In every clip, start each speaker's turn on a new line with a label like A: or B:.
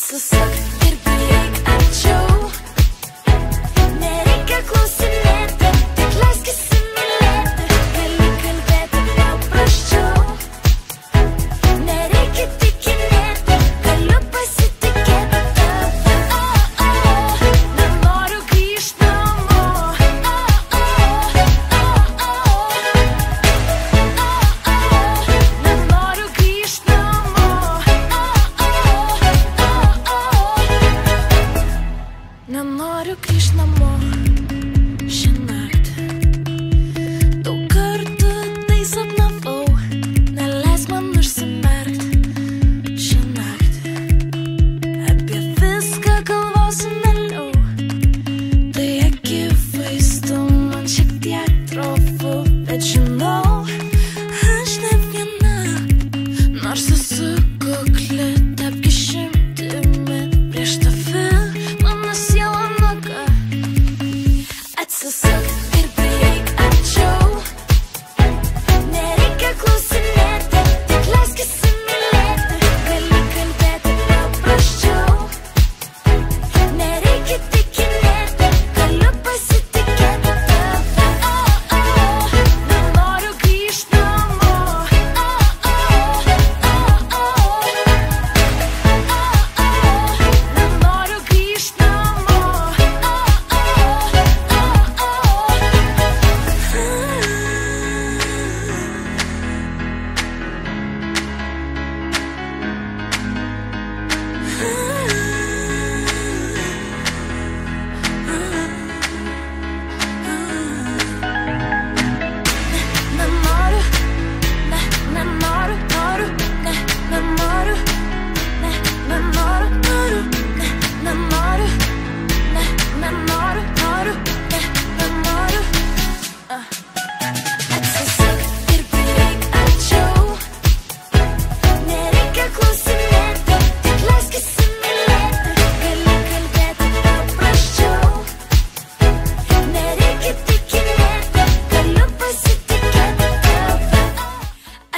A: Atsisuk ir prieik arčiau. Nereikia klausinėti, tik leisk įsimylėti. Gali kalbėti paprasčiau. Nereikia tikinėti, galiu pasitikėti tave. Nenoriu grįžt namo. Nenoriu grįžt namo. Nenoriu grįžt namo šiąnakt. Daug kartų tai sapnavau, neleisk man užsimerkt šiąnakt. Apie viską galvosiu vėliau, tai akivaizdu man šiek tiek trofu, bet žinau, aš ne viena, nors esu kukli, tapk išimtimi prieš tave. Atsisuk ir prieik arčiau. Nereikia klausinėti, tik leisk įsimylėti. Gali kalbėti paprasčiau. Nereikia tikinėti, galiu pasitikėti tave. Nenoriu grįžt namo. Nenoriu grįžt namo.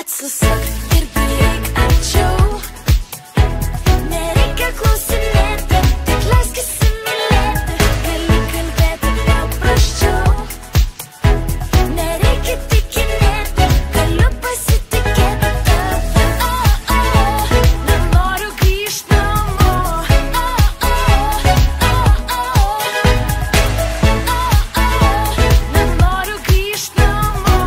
A: Atsisuk ir prieik arčiau. Nereikia klausinėti, tik leisk įsimylėti. Gali kalbėti paprasčiau. Nereikia tikinėti, galiu pasitikėti tave. Nenoriu grįžt namo. Nenoriu grįžt namo.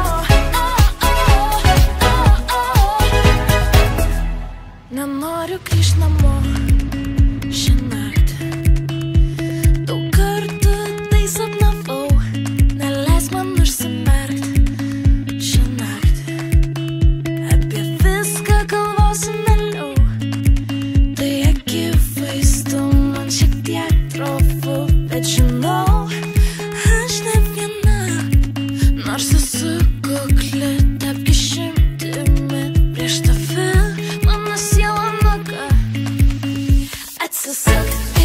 A: Nenoriu grįžt namo šiąnakt. Daug kartų tai sapnavau, neleisk man užsimerkt šiąnakt. Apie viską galvosiu vėliau, tai akivaizdu man šiek tiek trofu, bet žinau, aš ne viena, nors esu kukli, tapk išimtimi prieš tave. Atsisuk